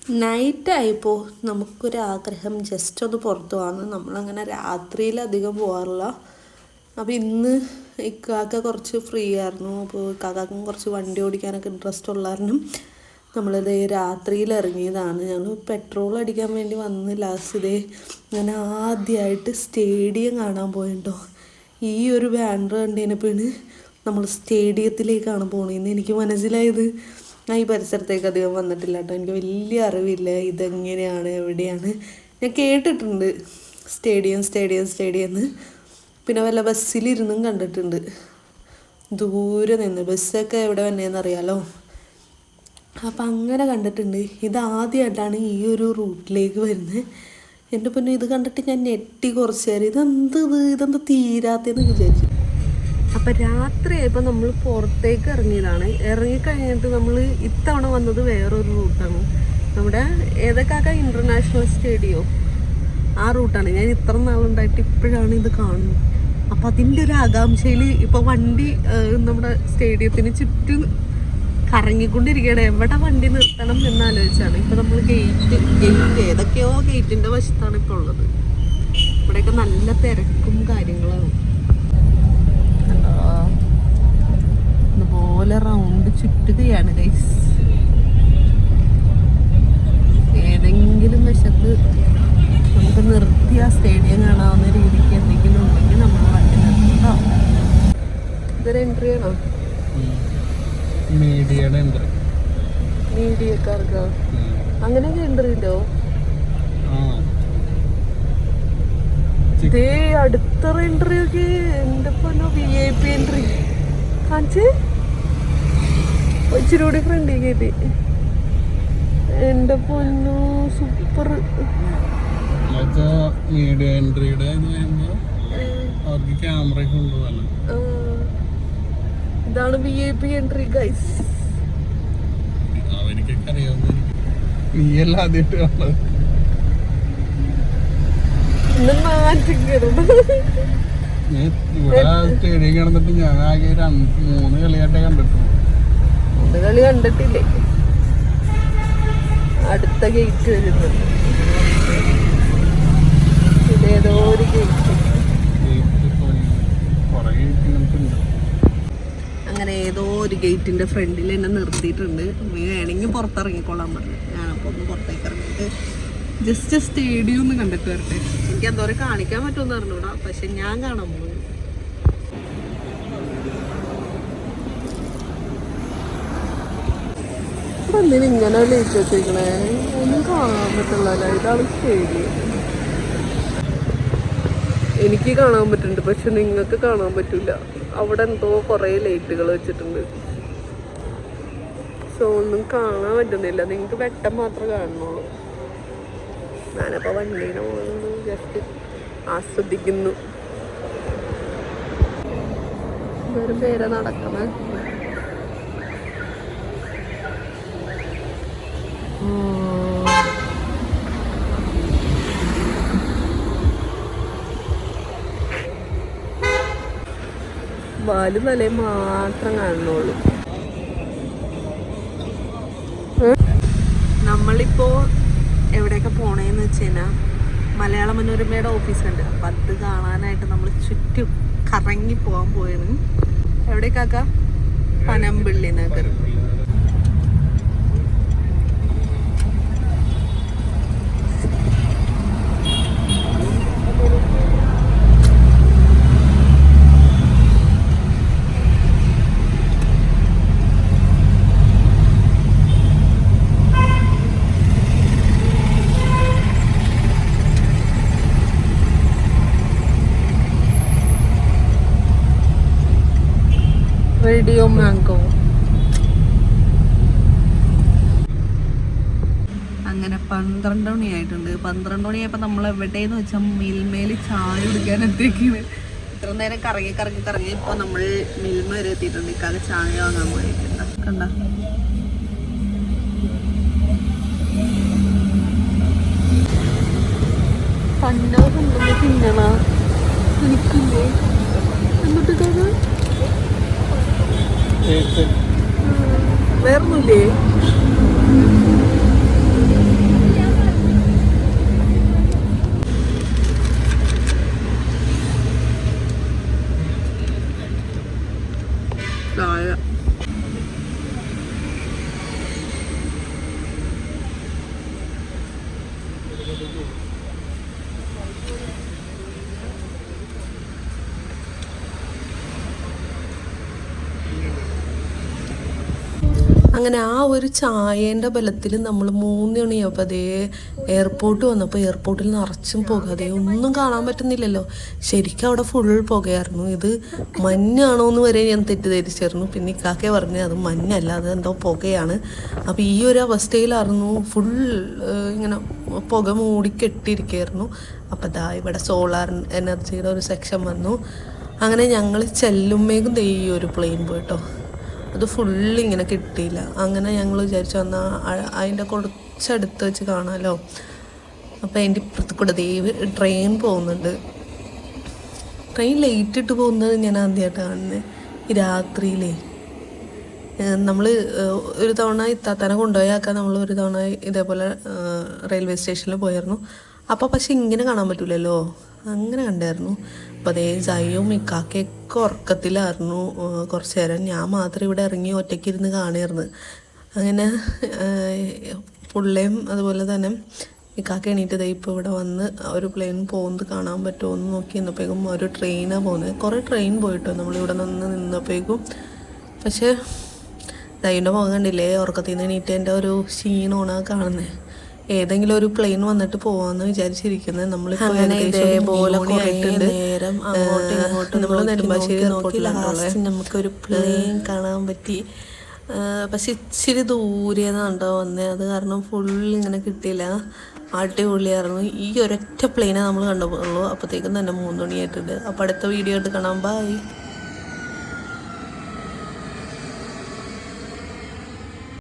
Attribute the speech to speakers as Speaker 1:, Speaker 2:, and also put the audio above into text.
Speaker 1: നൈറ്റായപ്പോൾ നമുക്കൊരാഗ്രഹം just ഒന്ന് പുറത്തു പോകാമെന്ന്. നമ്മളങ്ങനെ രാത്രിയിലധികം പോകാറില്ല. അപ്പോൾ ഇന്ന് ഇക്കാക്ക കുറച്ച് ഫ്രീ ആയിരുന്നു. അപ്പോൾ ഇക്കാക്കും കുറച്ച് വണ്ടി ഓടിക്കാനൊക്കെ ഇൻട്രസ്റ്റ് ഉള്ള കാരണം നമ്മളിത് രാത്രിയിൽ ഇറങ്ങിയതാണ്. ഞങ്ങൾ പെട്രോൾ അടിക്കാൻ വേണ്ടി വന്ന് ലാസ്റ്റ് ഇതേ ഞാൻ ആദ്യമായിട്ട് സ്റ്റേഡിയം കാണാൻ പോയിട്ടോ. ഈ ഒരു ബാനർ കണ്ടതിനപ്പോഴാണ് നമ്മൾ സ്റ്റേഡിയത്തിലേക്കാണ് പോകണമെന്ന് എനിക്ക് മനസ്സിലായത്. ഞാൻ ഈ പരിസരത്തേക്ക് അധികം വന്നിട്ടില്ല കേട്ടോ. എനിക്ക് വലിയ അറിവില്ല ഇതെങ്ങനെയാണ് എവിടെയാണ്. ഞാൻ കേട്ടിട്ടുണ്ട് സ്റ്റേഡിയം എന്ന്. പിന്നെ വല്ല ബസ്സിലിരുന്നും കണ്ടിട്ടുണ്ട് ദൂരെ നിന്ന്. ബസ്സൊക്കെ എവിടെ വന്നേന്ന് അറിയാലോ. അപ്പം അങ്ങനെ കണ്ടിട്ടുണ്ട്. ഇതാദ്യമായിട്ടാണ് ഈ ഒരു റൂട്ടിലേക്ക് വരുന്നത്. എൻ്റെ പിന്നെ ഇത് കണ്ടിട്ട് ഞാൻ ഞെട്ടി കുറച്ച് നേരം. ഇതെന്താ തീരാത്തതെന്ന് വിചാരിച്ചു. അപ്പം രാത്രിയായപ്പോൾ നമ്മൾ പുറത്തേക്ക് ഇറങ്ങിയതാണ്. ഇറങ്ങിക്കഴിഞ്ഞിട്ട് നമ്മൾ ഇത്തവണ വന്നത് വേറൊരു റൂട്ടാണ്. നമ്മുടെ ഏതൊക്കെ ഇൻ്റർനാഷണൽ സ്റ്റേഡിയം ആ റൂട്ടാണ്. ഞാൻ ഇത്ര നാളുണ്ടായിട്ട് ഇപ്പോഴാണ് ഇത് കാണുന്നത്. അപ്പം അതിൻ്റെ ഒരു ആകാംക്ഷയിൽ ഇപ്പോൾ വണ്ടി നമ്മുടെ സ്റ്റേഡിയത്തിന് ചുറ്റും കറങ്ങിക്കൊണ്ടിരിക്കുകയാണ്. എവിടെ വണ്ടി നിർത്തണം എന്നാലോചിച്ചാണ്. ഇപ്പോൾ നമ്മൾ ഗേറ്റ് ഏതൊക്കെയോ ഗേറ്റിൻ്റെ വശത്താണ് ഇപ്പോൾ ഉള്ളത്. ഇവിടെയൊക്കെ നല്ല തിരക്കും കാര്യങ്ങളാണ്. ഇതുപോലെ റൗണ്ട് ചുറ്റുകയാണ് ഗൈസ്. ഏതെങ്കിലും വശത്ത് നമുക്ക് നിർത്തി ആ സ്റ്റേഡിയം കാണാവുന്ന രീതിക്ക് എന്തെങ്കിലും ഉണ്ടെങ്കിൽ നമ്മൾ വണ്ടി നിർത്താം. ഇതൊരു എൻട്രി ആണോ? മീഡിയക്കാർക്ക് അങ്ങനെയൊക്കെ എൻട്രി ഉണ്ടോ? ഇതേ അടുത്ത എൻട്രി ഒക്കെ എൻ്റെ പൊന്നോ VIP എൻട്രി കാണിച്ച് ഇച്ചിരി കൂടി ഫ്രണ്ടിൽ കയറ്റി. എൻ്റെ പൊന്നോ സൂപ്പർ.
Speaker 2: മീഡിയ എൻട്രിയുടെ അവർക്ക് ക്യാമറ കൊണ്ടുപോകാൻ
Speaker 1: ഇതാണ് VIP എൻട്രി ഗൈസ്.
Speaker 2: അവർക്കൊക്കെ അറിയാവുന്ന നീ എല്ലാം ആദ്യമായിട്ട് കാണുന്നത്. ഇവിടെ സ്റ്റേഡിയം കിടന്നിട്ട് ഞാൻ ആകെ 3 കളിയായിട്ടേ കണ്ടിട്ടുള്ളൂ.
Speaker 1: 3 കളി കണ്ടിട്ടില്ലേ? അടുത്ത ഗേറ്റ് വരുന്നുണ്ട്. ഇതേതോ ഒരു ഗേറ്റ്. അങ്ങനെ ഏതോ ഒരു ഗേറ്റിന്റെ ഫ്രണ്ടിൽ എന്നെ നിർത്തിയിട്ടുണ്ട്. വേണമെങ്കിൽ പുറത്തിറങ്ങിക്കൊള്ളാൻ പറഞ്ഞു. ഞാനപ്പോൾ ഒന്ന് പുറത്തേക്ക് ഇറങ്ങിയിട്ട് ജസ്റ്റ് സ്റ്റേഡിയം ഒന്ന് കണ്ടിട്ട് വരട്ടെ. എനിക്ക് എന്തോരം കാണിക്കാൻ പറ്റുമെന്ന് പറഞ്ഞൂടാ, പക്ഷെ ഞാൻ കാണാൻ പോകും. എന്തിനും ഇങ്ങനെ ലേറ്റ് വെച്ചേക്കണേ? ഒന്നും കാണാൻ പറ്റില്ലല്ലോ. ഇതാണ് സ്റ്റേഡിയം. എനിക്ക് കാണാൻ പറ്റുന്നുണ്ട്, പക്ഷെ നിങ്ങൾക്ക് കാണാൻ പറ്റില്ല. അവിടെ എന്തോ കുറേ ലൈറ്റുകൾ വെച്ചിട്ടുണ്ട്. സോ ഒന്നും കാണാൻ പറ്റുന്നില്ല. നിങ്ങൾക്ക് വെട്ടം മാത്രമേ കാണുന്നുള്ളൂ. ഞാനപ്പോൾ വണ്ടീനെ പോകുന്നു, ജസ്റ്റ് ആസ്വദിക്കുന്നു. വേറെ പേരെ നടക്കണേ. വാലും തലയും മാത്രം കാണുന്നുള്ളൂ. നമ്മളിപ്പോൾ എവിടെയൊക്കെ പോണേന്ന് വെച്ച് കഴിഞ്ഞാൽ മലയാള മനോരമയുടെ ഓഫീസുണ്ട്. അപ്പം അത് കാണാനായിട്ട് നമ്മൾ ചുറ്റും കറങ്ങി പോകാൻ പോയാണ്. എവിടേക്കാക്ക? പനമ്പിള്ളി നഗർ. Radio Mango. അങ്ങനെ 12 മണിയായിട്ടുണ്ട്. 12 മണിയായപ്പോൾ നമ്മൾ എവിടെയെന്ന് വെച്ചാൽ മിൽമയിൽ ചായ കുടിക്കാൻ എത്തിയിരിക്കുന്നത്. ഇത്ര നേരം കറങ്ങി ഇപ്പോൾ നമ്മൾ മിൽമ വരെ എത്തിയിട്ടുണ്ട്. ഇക്കാതെ ചായ വാങ്ങാൻ പോയിട്ടുണ്ട്. കണ്ട കണ്ണാകുണ്ടെന്ന് തിന്നണ എനിക്കില്ലേ എന്നിട്ട് വേറൊന്നുമില്ലേ? അങ്ങനെ ആ ഒരു ചായേൻ്റെ ബലത്തിൽ നമ്മൾ 3 മണിയായപ്പോൾ അതേ എയർപോർട്ട് വന്നപ്പോൾ എയർപോർട്ടിൽ നിറച്ചും പുക, അതേ ഒന്നും കാണാൻ പറ്റുന്നില്ലല്ലോ. ശരിക്കും അവിടെ ഫുൾ പുകയായിരുന്നു. ഇത് മഞ്ഞാണോ എന്ന് വരെ ഞാൻ തെറ്റിദ്ധരിച്ചിരുന്നു. പിന്നെ ഇക്കാക്കെ പറഞ്ഞ് അത് മഞ്ഞല്ല, അത് എന്തോ പുകയാണ്. അപ്പോൾ ഈ ഒരു അവസ്ഥയിലായിരുന്നു, ഫുൾ ഇങ്ങനെ പുക മൂടി കെട്ടിയിരിക്കുകയായിരുന്നു. അപ്പോൾ ദാ ഇവിടെ സോളാർ എനർജിയുടെ ഒരു സെക്ഷൻ വന്നു. അങ്ങനെ ഞങ്ങൾ ചെല്ലുമ്പോഴേക്കും ഈ ഒരു പ്ലെയിൻ പോയിട്ടോ, അത് ഫുള്ളിങ്ങനെ കിട്ടിയില്ല. അങ്ങനെ ഞങ്ങൾ വിചാരിച്ചു വന്നാൽ അതിൻ്റെ കുറച്ചടുത്ത് വെച്ച് കാണാമല്ലോ. അപ്പോൾ അതിൻ്റെ ഇപ്പുറത്ത് കൂടെ ട്രെയിൻ പോകുന്നുണ്ട്. ട്രെയിൻ ലേറ്റ് ഇട്ട് പോകുന്നത് ഞാൻ ആദ്യമായിട്ട് കാണുന്നത് ഈ രാത്രിയിലേ. നമ്മൾ ഒരു തവണ ഇത്താത്തനെ കൊണ്ടുപോയാക്കാൻ നമ്മൾ ഒരു തവണ ഇതേപോലെ റെയിൽവേ സ്റ്റേഷനിൽ പോയായിരുന്നു. അപ്പോൾ പക്ഷെ ഇങ്ങനെ കാണാൻ പറ്റില്ലല്ലോ, അങ്ങനെ കണ്ടായിരുന്നു. അപ്പോൾ അതേ സയ്യും ഇക്കാക്കയൊക്കെ ഉറക്കത്തിലായിരുന്നു കുറച്ച് നേരം. ഞാൻ മാത്രം ഇവിടെ ഇറങ്ങി ഒറ്റയ്ക്കിരുന്ന് കാണുമായിരുന്നു. അങ്ങനെ പുള്ളയും അതുപോലെ തന്നെ ഇക്കാക്ക എണീറ്റതേ ഇപ്പോൾ ഇവിടെ വന്ന് ഒരു പ്ലെയിൻ പോകുന്നത് കാണാൻ പറ്റുമോ എന്ന് നോക്കി നിന്നപ്പോഴേക്കും ഒരു ട്രെയിനാണ് പോകുന്നത്. കുറേ ട്രെയിൻ പോയിട്ടോ നമ്മളിവിടെ നിന്നപ്പോഴേക്കും. പക്ഷേ ദൈൻ്റെ മുഖം കണ്ടില്ലേ, ഉറക്കത്തിൽ നിന്ന് എണീറ്റതിൻ്റെ ഒരു ക്ഷീണമാണ് കാണുന്നത്. ഏതെങ്കിലും ഒരു പ്ലെയിൻ വന്നിട്ട് പോവാന്ന് വിചാരിച്ചിരിക്കുന്നത്. നമ്മളിപ്പോൾ ഇതേപോലെ നേരം അങ്ങോട്ടും ഇങ്ങോട്ടും നമ്മൾ നെടുമ്പാശ്ശേരി എയർപോർട്ടിൽ നമുക്കൊരു പ്ലെയിൻ കാണാൻ പറ്റി. പക്ഷെ ഇച്ചിരി ദൂരെന്നാണ്ടോ വന്നേ, അത് കാരണം ഫുൾ ഇങ്ങനെ കിട്ടിയില്ല. അടിപൊളിയായിരുന്നു. ഈ ഒരൊറ്റ പ്ലെയിനെ നമ്മൾ കണ്ടുപോകുള്ളൂ. അപ്പോഴത്തേക്കും തന്നെ 3 മണിയായിട്ടുണ്ട്. അപ്പോൾ അടുത്ത വീഡിയോ ആയിട്ട് കാണാം. ബൈ.